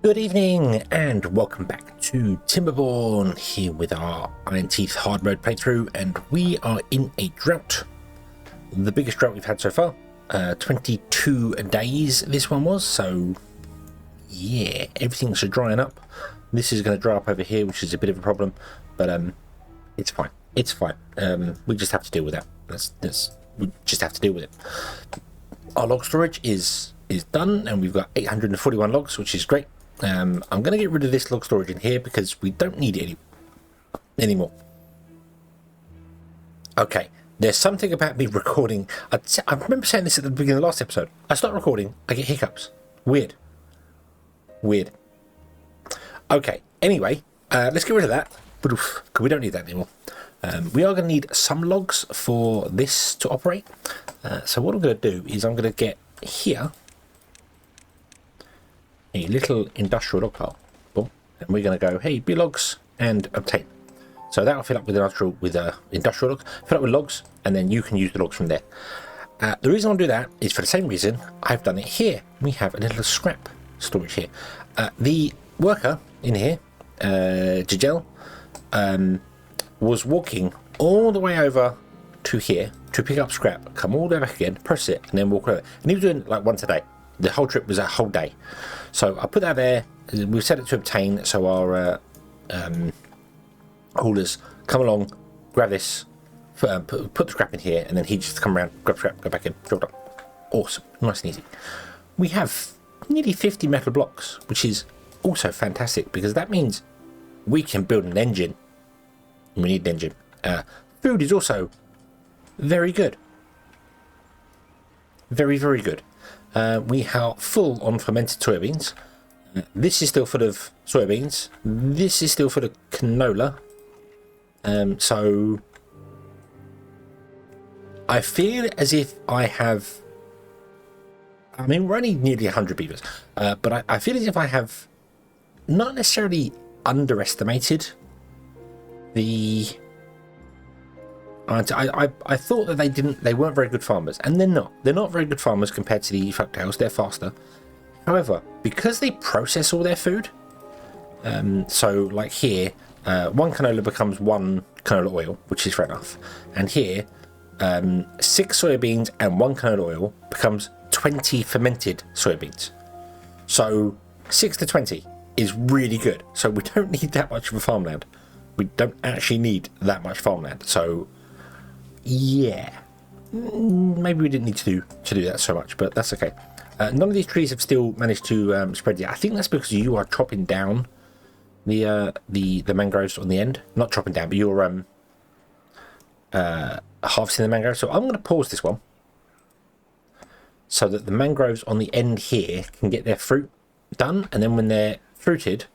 Good evening and welcome back to Timberborn, here with our Iron Teeth hard mode playthrough, and we are in a drought. The biggest drought we've had so far. 22 days this one was, so yeah, everything's drying up. This is going to dry up over here, which is a bit of a problem, but it's fine. It's fine. We just have to deal with that. We just have to deal with it. Our log storage is done, and we've got 841 logs, which is great. I'm going to get rid of this log storage in here because we don't need it anymore. Okay, there's something about me recording. I remember saying this at the beginning of the last episode. I start recording, I get hiccups. Weird. Okay, anyway, let's get rid of that. We don't need that anymore. We are going to need some logs for this to operate. So what I'm going to do is I'm going to get here a little industrial log pile. Boom. And we're going to go, hey, be logs and obtain. So that'll fill up with industrial log, fill up with logs, and then you can use the logs from there. The reason I'll do that is for the same reason I've done it here. We have a little scrap storage here. The worker in here, STHedgehog, was walking all the way over to here to pick up scrap, come all the way back again, press it, and then walk over. And he was doing like once a day. The whole trip was a whole day. So I put that there. We've set it to obtain, so our haulers come along, grab this, put the scrap in here, and then he just come around, grab scrap, go back in, drop it up. Awesome, nice and easy. We have nearly 50 metal blocks, which is also fantastic because that means we can build an engine. We need an engine. Food is also very good. Very, very good. We are full on fermented soybeans. This is still full of soybeans. This is still full of canola. So I feel as if I have, I mean, we're only nearly 100 beavers, but I feel as if I have not necessarily underestimated the, I thought that they weren't very good farmers, and they're not very good farmers compared to the folktails. They're faster. However, because they process all their food, so like here, one canola becomes one canola oil, which is fair enough, and here 6 soybeans and 1 canola oil becomes 20 fermented soybeans. So 6 to 20 is really good. So we don't need that much of a farmland. We don't actually need that much farmland. So yeah, maybe we didn't need to do that so much, but that's okay. None of these trees have still managed to spread yet. I think that's because you are chopping down the mangroves on the end. Not chopping down, but you're harvesting the mangroves. So I'm going to pause this one so that the mangroves on the end here can get their fruit done, and then when they're fruited,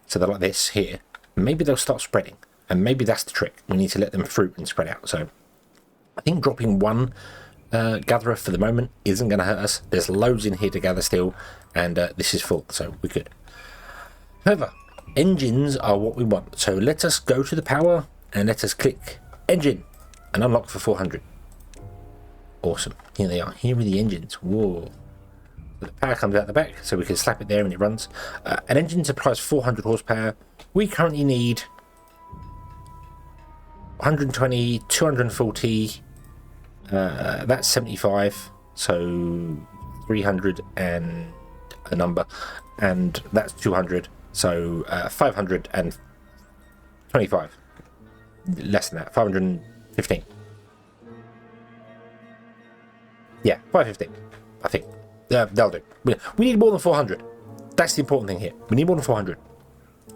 so they're like this here, maybe they'll start spreading, and maybe that's the trick. We need to let them fruit and spread out. So I think dropping one gatherer for the moment isn't going to hurt us. There's loads in here to gather still, and this is full, so we're good. However, engines are what we want. So let us go to the power and let us click engine and unlock for 400. Awesome. Here they are. Here are the engines. Whoa. The power comes out the back, so we can slap it there and it runs. An engine supplies 400 horsepower. We currently need 120, 240, that's 75, so 300 and a number, and that's 200, so 525, less than that, 515. Yeah, 515, I think. They'll do. We need more than 400. That's the important thing here. We need more than 400.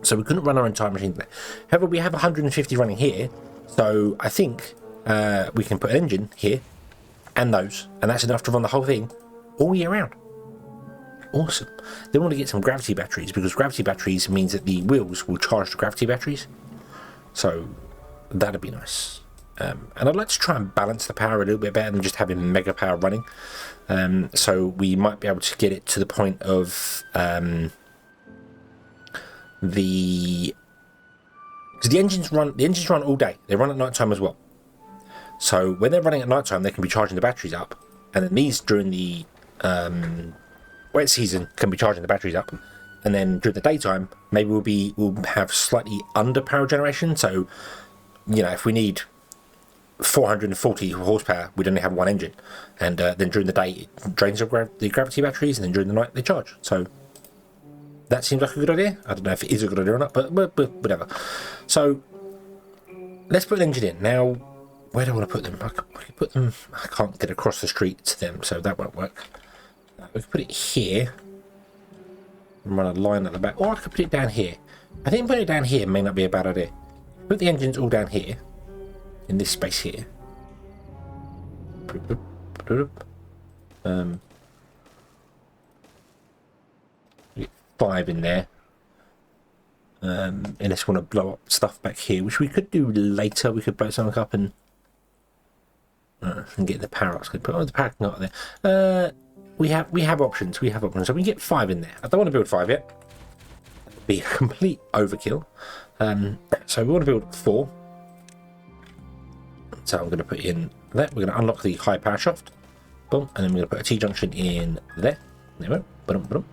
So we couldn't run our entire machine there. However, we have 150 running here, so I think we can put an engine here and those, and that's enough to run the whole thing all year round. Awesome. Then we want to get some gravity batteries, because gravity batteries means that the wheels will charge the gravity batteries. So that'd be nice. And I'd like to try and balance the power a little bit better than just having mega power running. So we might be able to get it to the point of because the engines run all day. They run at night time as well. So when they're running at night time, they can be charging the batteries up, and then these during the wet season can be charging the batteries up, and then during the daytime, maybe we'll have slightly under power generation. So, you know, if we need 440 horsepower, we'd only have one engine, and then during the day it drains the gravity batteries, and then during the night they charge. So that seems like a good idea. I don't know if it is a good idea or not, but whatever. So let's put an engine in now. Where do I want to put them? I could put them. I can't get across the street to them, so that won't work. We could put it here and run a line at the back, or I could put it down here. I think putting it down here may not be a bad idea. Put the engines all down here, in this space here. Get 5 in there. Unless we want to blow up stuff back here, which we could do later. We could blow something up and get the power ups. Put the power up there. We have options. We have options. So we can get 5 in there. I don't want to build 5 yet. It'd be a complete overkill. So we want to build 4. So I'm going to put in that. We're going to unlock the high power shaft. Boom. And then we're going to put a T-junction in there. There we go. Boom, boom.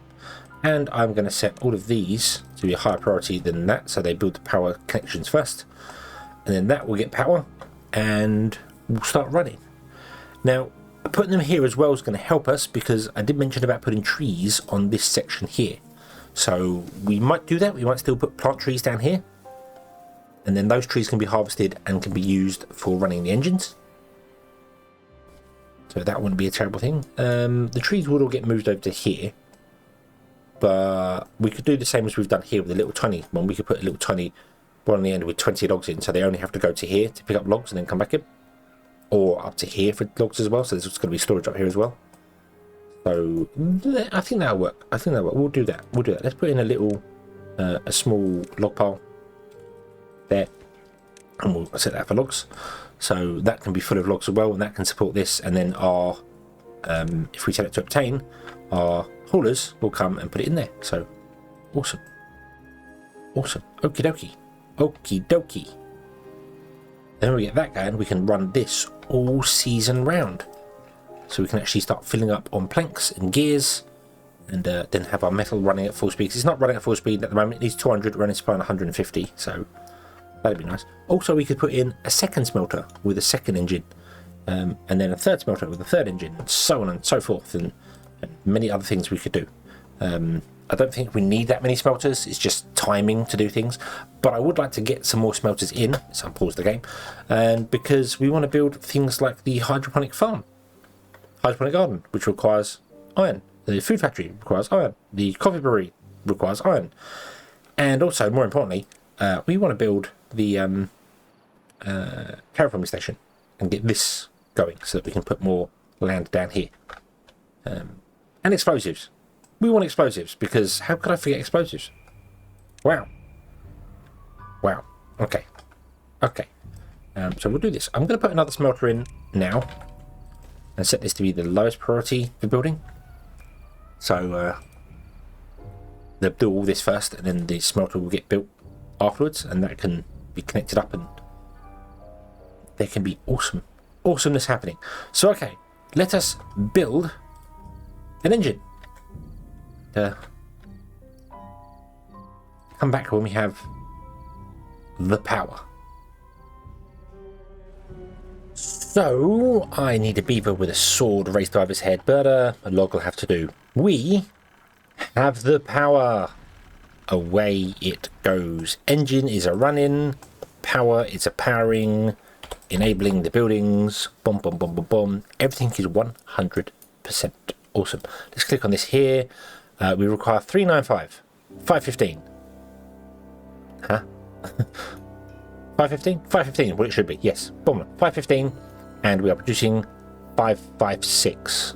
And I'm going to set all of these to be a higher priority than that. So they build the power connections first. And then that will get power. And we'll start running. Now, putting them here as well is going to help us, because I did mention about putting trees on this section here. So we might do that. We might still put plant trees down here. And then those trees can be harvested and can be used for running the engines. So that wouldn't be a terrible thing. The trees would all get moved over to here. But we could do the same as we've done here with the little tiny one. We could put a little tiny one on the end with 20 logs in. So they only have to go to here to pick up logs and then come back in. Or up to here for logs as well. So there's going to be storage up here as well. So I think that'll work. We'll do that. Let's put in a little, a small log pile there, and we'll set that for logs. So that can be full of logs as well, and that can support this. And then our, if we set it to obtain, our haulers will come and put it in there. So awesome. Okie dokie. Then we get that going. We can run this all season round. So we can actually start filling up on planks and gears, and then have our metal running at full speed. 'Cause it's not running at full speed at the moment. It needs 200, running supply on 150. So that'd be nice. Also, we could put in a second smelter with a second engine, and then a third smelter with a third engine, and so on and so forth, and many other things we could do. I don't think we need that many smelters. It's just timing to do things. But I would like to get some more smelters in. So I'll pause the game. And because we want to build things like the hydroponic farm, hydroponic garden, which requires iron. The food factory requires iron. The coffee brewery requires iron. And also, more importantly, we want to build the terraforming station and get this going so that we can put more land down here. And explosives. We want explosives, because how could I forget explosives? Wow. Okay. So we'll do this. I'm going to put another smelter in now and set this to be the lowest priority for building. So they'll do all this first, and then the smelter will get built afterwards, and that can be connected up, and there can be awesomeness happening. So okay, let us build an engine. Come back when we have the power. So I need a beaver with a sword raised above his head, but a log will have to do. We have the power. Away it goes. Engine is a running, power is a powering, enabling the buildings. Boom, boom, boom, boom, boom. Everything is 100% awesome. Let's click on this here. We require 395, 515. Huh? 515? 515, well it should be, yes. Boom, 515, and we are producing 556.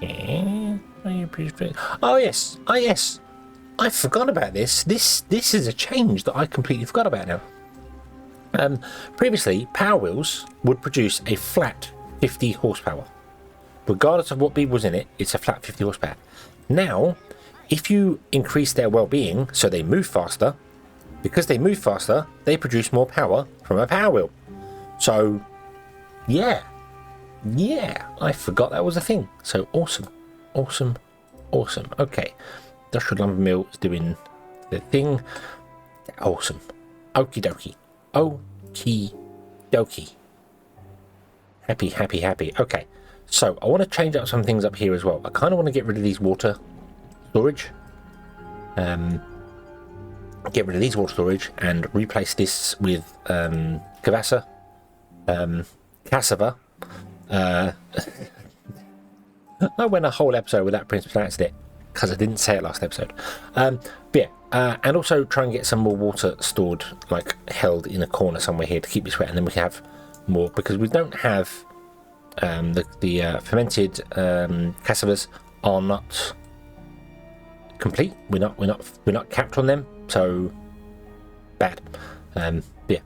Yeah. Oh yes, I forgot about this. This is a change that I completely forgot about now. Previously, Power Wheels would produce a flat 50 horsepower. Regardless of what beam was in it, it's a flat 50 horsepower. Now, if you increase their well-being so they move faster, because they move faster, they produce more power from a Power Wheel. So, yeah, Yeah, I forgot that was a thing. So awesome, awesome, awesome. Okay, industrial lumber mill is doing the thing. Awesome. Okie dokie. Okie dokie. Happy, happy, happy. Okay, so I want to change up some things up here as well. I kind of want to get rid of these water storage. Get rid of these water storage and replace this with cassava. I went a whole episode without pronouncing it because I didn't say it last episode. But yeah, and also try and get some more water stored, like held in a corner somewhere here to keep this wet, and then we can have more, because we don't have the fermented cassavas are not complete. We're not capped on them, so bad. Yeah,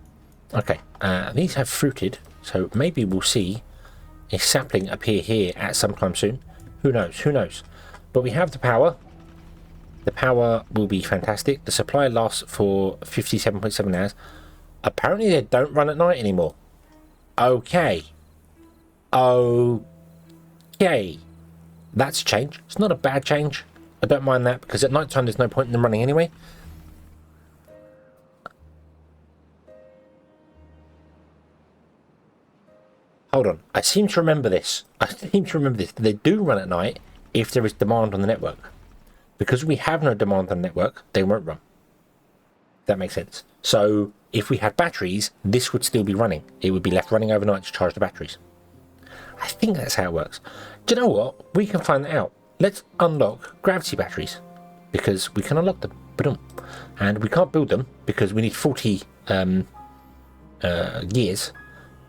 okay. These have fruited, so maybe we'll see a sapling appear here at some time soon. Who knows? Who knows? But we have the power. The power will be fantastic. The supply lasts for 57.7 hours. Apparently they don't run at night anymore. Okay. Okay. That's a change. It's not a bad change. I don't mind that, because at night time there's no point in them running anyway. Hold on. I seem to remember this. They do run at night if there is demand on the network. Because we have no demand on the network, they won't run. That makes sense. So if we had batteries, this would still be running. It would be left running overnight to charge the batteries. I think that's how it works. Do you know what? We can find that out. Let's unlock gravity batteries, because we can unlock them. And we can't build them because we need 40 gears.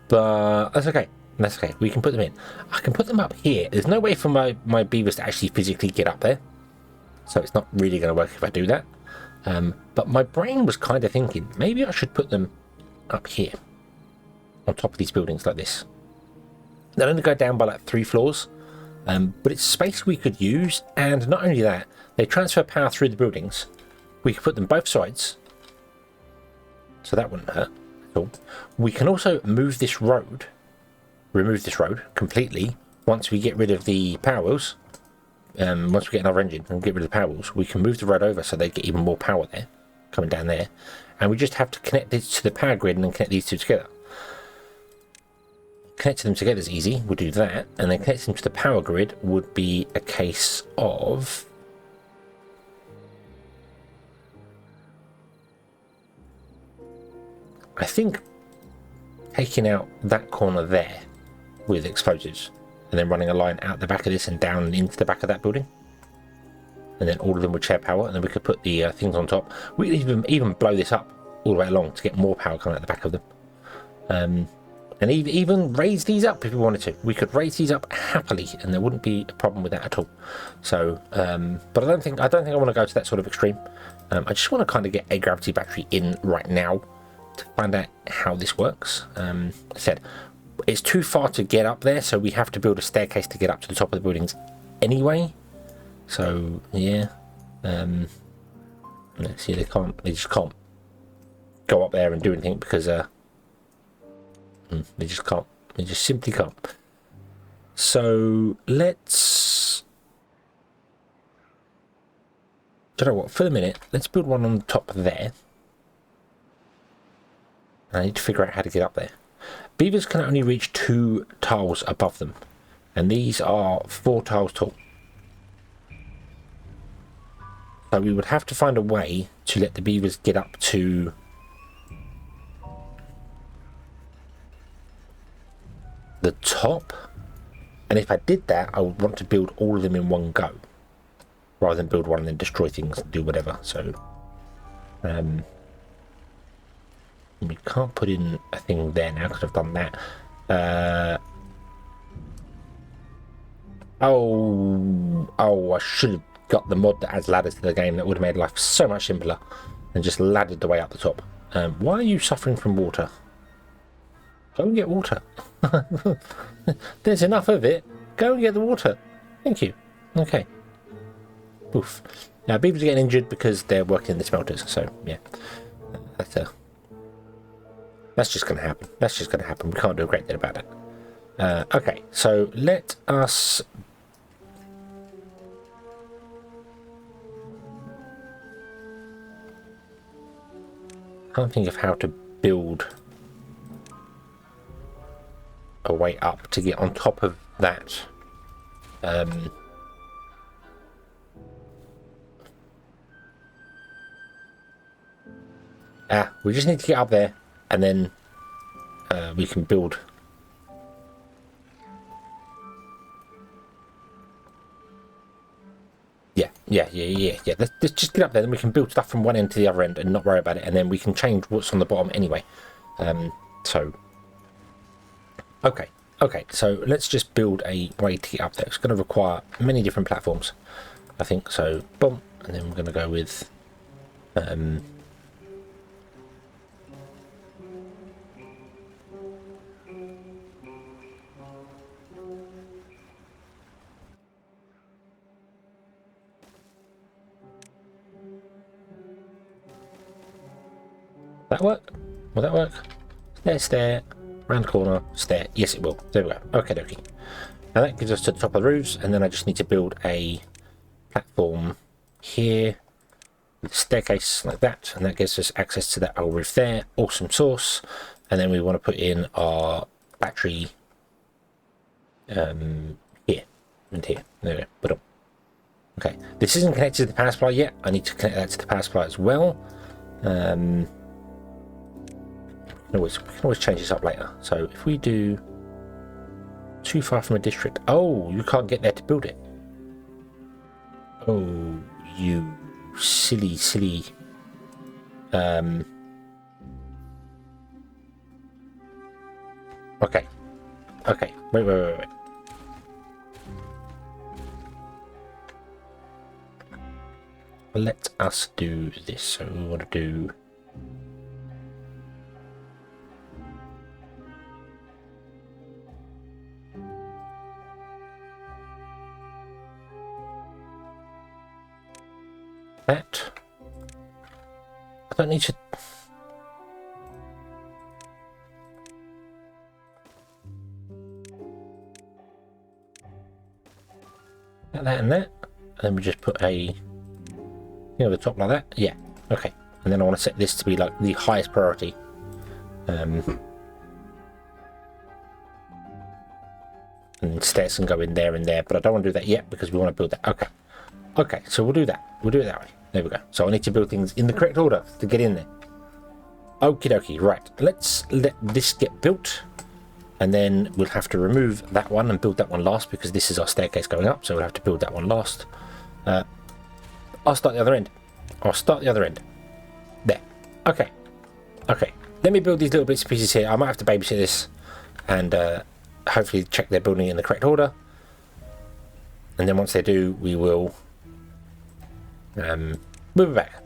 But that's okay. That's okay. We can put them in. I can put them up here. There's no way for my beavers to actually physically get up there. So it's not really going to work if I do that. But my brain was kind of thinking, maybe I should put them up here. On top of these buildings like this. They'll only go down by like 3 floors. But it's space we could use. And not only that, they transfer power through the buildings. We could put them both sides. So that wouldn't hurt. Cool. We can also remove this road completely once we get rid of the power wheels. Once we get another engine and get rid of the power wheels, we can move the road over so they get even more power there, coming down there. And we just have to connect this to the power grid and then connect these two together. Connecting them together is easy. We'll do that, and then connecting them to the power grid would be a case of I think taking out that corner there with explosives and then running a line out the back of this and down and into the back of that building, and then all of them would share power, and then we could put the things on top. We could even blow this up all the way along to get more power coming out the back of them, and even raise these up if we wanted to. We could raise these up happily and there wouldn't be a problem with that at all. So but I don't think I want to go to that sort of extreme. I just want to kind of get a gravity battery in right now to find out how this works. I said it's too far to get up there, so we have to build a staircase to get up to the top of the buildings anyway. So yeah, let's see. They just can't go up there and do anything because they just can't. They just simply can't. So let's. Do you know what? For the minute, let's build one on the top there. I need to figure out how to get up there. Beavers can only reach 2 tiles above them, and these are 4 tiles tall. So we would have to find a way to let the beavers get up to the top. And if I did that, I would want to build all of them in one go, rather than build one and then destroy things and do whatever. So we can't put in a thing there now because I've done that. I should have got the mod that adds ladders to the game. That would have made life so much simpler and just laddered the way up the top. Why are you suffering from water? Go and get water. There's enough of it. Go and get the water. Thank you. Okay. Oof. Now beavers are getting injured because they're working in the smelters. So yeah, that's just going to happen. That's just going to happen. We can't do a great deal about it. Okay, so let us... Can't think of how to build a way up to get on top of that. We just need to get up there, and then we can build. Yeah. Let's just get up there, then we can build stuff from one end to the other end and not worry about it, and then we can change what's on the bottom anyway. Okay, so let's just build a way to get up there. It's going to require many different platforms, I think. So, boom, and then we're going to go with... that work? Will that work? Stair, round the corner, stair. Yes, it will. There we go. Okay, dokie. Now that gives us to the top of the roofs, and then I just need to build a platform here with a staircase like that, and that gives us access to that old roof there. Awesome sauce. And then we want to put in our battery here and here. There we go. Put up. Okay, this isn't connected to the power supply yet. I need to connect that to the power supply as well. We can always change this up later. So if we do too far from a district, oh, you can't get there to build it. Oh, you silly. Okay. Wait. Let us do this. So we want to do... that. I don't need to... that and that. And then we just put a... the top like that. Yeah. Okay. And then I want to set this to be like the highest priority. And stairs can go in there and there, but I don't want to do that yet because we want to build that. Okay, so we'll do that. We'll do it that way. There we go. So I need to build things in the correct order to get in there. Okie dokie. Right. Let's let this get built. And then we'll have to remove that one and build that one last because this is our staircase going up. So we'll have to build that one last. I'll start the other end. There. Okay. Let me build these little bits and pieces here. I might have to babysit this and hopefully check they're building in the correct order. And then once they do, we will move it back.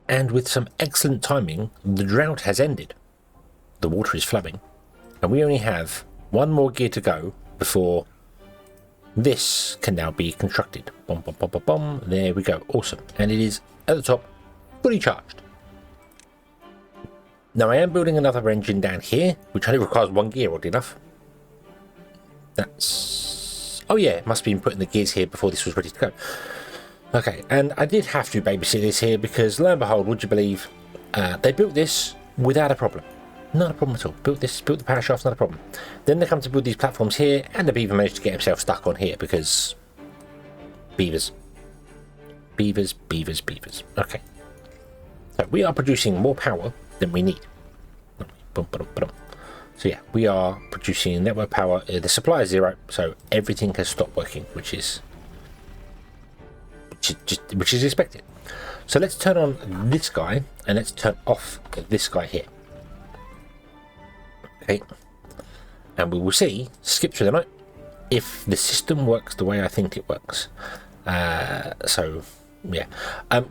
And with some excellent timing, the drought has ended. The water is flooding. And we only have one more gear to go before this can now be constructed. Boom. There we go. Awesome. And it is at the top, fully charged. Now I am building another engine down here, which only requires one gear, oddly enough. That's... oh yeah, it must have been putting the gears here before this was ready to go. Okay, and I did have to babysit this here because, lo and behold, would you believe, they built this without a problem. Not a problem at all. Built the power shaft, not a problem. Then they come to build these platforms here, and the beaver managed to get himself stuck on here because beavers. Okay. So we are producing more power than we need. So yeah, we are producing network power. The supply is 0, so everything has stopped working, which is expected. So let's turn on this guy and let's turn off this guy here. Okay, and we will see, skip through the night, if the system works the way I think it works. So yeah,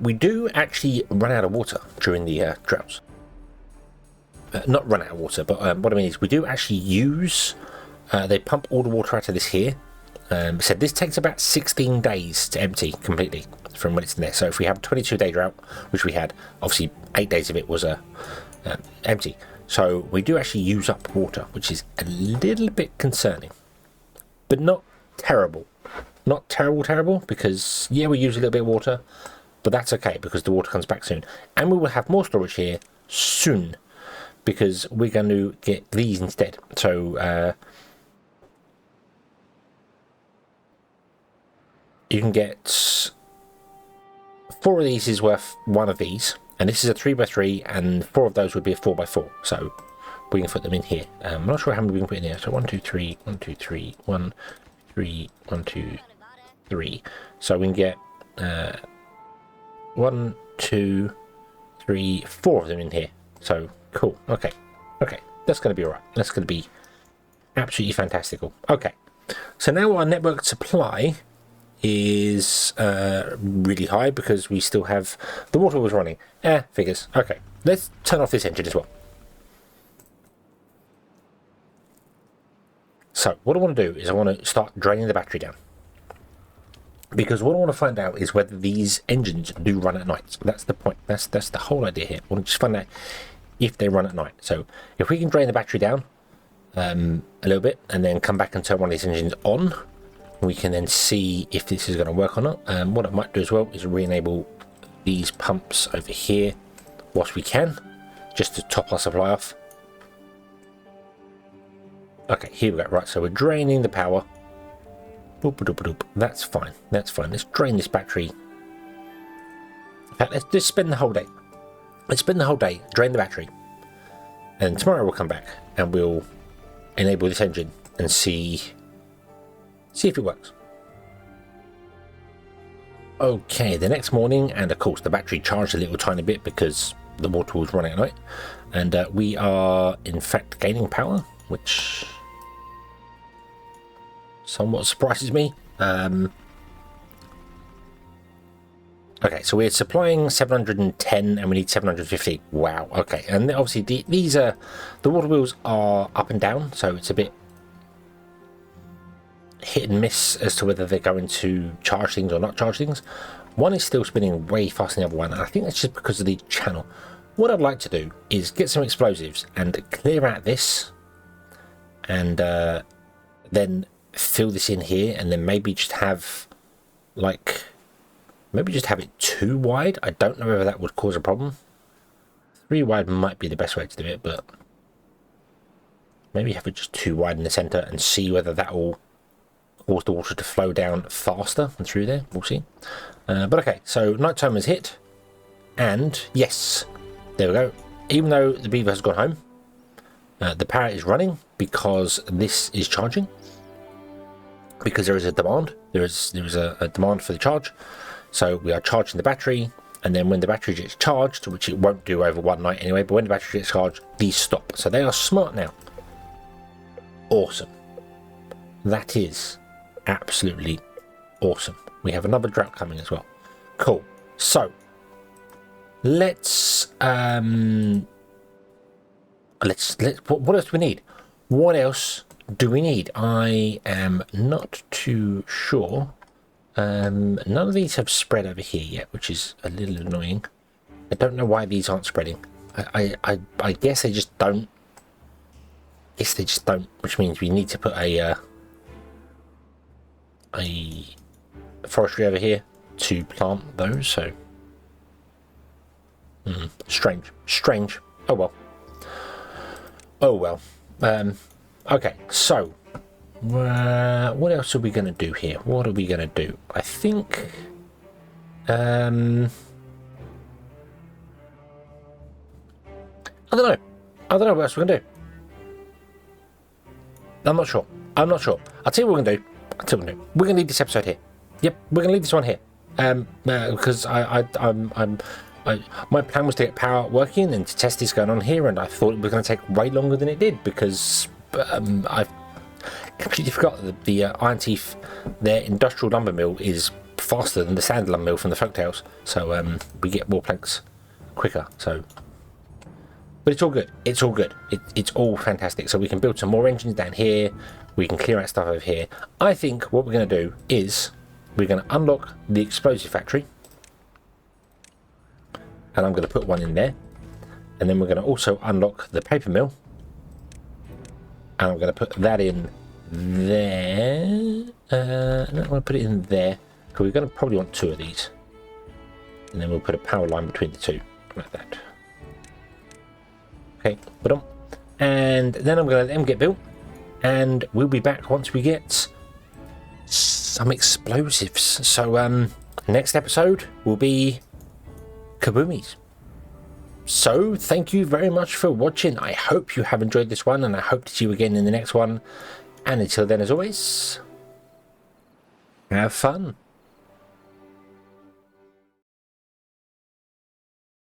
we do actually run out of water during the droughts. Not run out of water, but what I mean is we do actually use, they pump all the water out of this here. So this takes about 16 days to empty completely from when it's in there. So if we have a 22-day drought, which we had, obviously 8 days of it was empty. So we do actually use up water, which is a little bit concerning, but not terrible. Not terrible, because yeah, we use a little bit of water, but that's okay because the water comes back soon. And we will have more storage here soon because we're going to get these instead. So you can get 4 of these is worth 1 of these, and this is a 3x3, and 4 of those would be a 4x4. So we can put them in here. I'm not sure how many we can put in here. So 1, 2, 3, 1, 2, 3, 1, 3, 1, 2, 3. So we can get 1, 2, 3, 4 of them in here. So cool. Okay, that's going to be all right. That's going to be absolutely fantastical. Okay, so now our network supply is really high because we still have the water was running. Figures. Okay, let's turn off this engine as well. So what I want to do is I want to start draining the battery down, because what I want to find out is whether these engines do run at night. So that's the point. That's the whole idea here. I want to just find out if they run at night. So if we can drain the battery down a little bit and then come back and turn one of these engines on, we can then see if this is going to work or not. What I might do as well is re-enable these pumps over here whilst we can, just to top our supply off. Okay, here we go. Right, so we're draining the power. That's fine. That's fine. Let's drain this battery. In fact, let's just spend the whole day. Let's spend the whole day, drain the battery. And tomorrow we'll come back and we'll enable this engine and see if it works. Okay, the next morning, and of course the battery charged a little tiny bit because the water was running at night. And we are in fact gaining power, which somewhat surprises me. Okay, so we're supplying 710 and we need 750. Wow, okay. And obviously these are, the water wheels are up and down, so it's a bit hit and miss as to whether they're going to charge things or not charge things. One is still spinning way faster than the other one, and I think that's just because of the channel. What I'd like to do is get some explosives and clear out this, and then fill this in here, and then maybe just have like, maybe just have it 2 wide. I don't know whether that would cause a problem. 3 wide might be the best way to do it, but maybe have it just 2 wide in the center and see whether that will cause the water to flow down faster than through there. We'll see. But okay, so night time has hit, and yes, there we go. Even though the beaver has gone home, the power is running because this is charging, because there is a demand. There is a demand for the charge. So we are charging the battery, and then when the battery gets charged, which it won't do over one night anyway, but when the battery gets charged, these stop. So they are smart now. Awesome. That is absolutely awesome. We have another drought coming as well. Cool. So let's what else do we need? What else do we need? I am not too sure. None of these have spread over here yet, which is a little annoying. I don't know why these aren't spreading. I guess they just don't. Yes, they just don't, which means we need to put a forestry over here to plant those. So strange. Oh well. Okay, so what else are we going to do here? What are we going to do? I think I don't know what else we're going to do. I'm not sure. I'll tell you what we're going to do. We're going to leave this episode here. Yep, we're going to leave this one here. Because my plan was to get power working and to test this going on here, and I thought it was going to take way longer than it did, because I completely forgot that the Iron Teeth, their industrial lumber mill, is faster than the standard lumber mill from the Folktales, so we get more planks quicker. So, but it's all good. It's all fantastic. So we can build some more engines down here. We can clear out stuff over here. I think what we're going to do is we're going to unlock the explosive factory, and I'm going to put one in there. And then we're going to also unlock the paper mill. And I'm going to put that in there. And I'm going to put it in there. Because we're going to probably want 2 of these. And then we'll put a power line between the 2. Like that. Okay, but and then I'm going to let them get built. And we'll be back once we get some explosives. So, next episode will be kaboomies. So, thank you very much for watching. I hope you have enjoyed this one, and I hope to see you again in the next one. And until then, as always, have fun.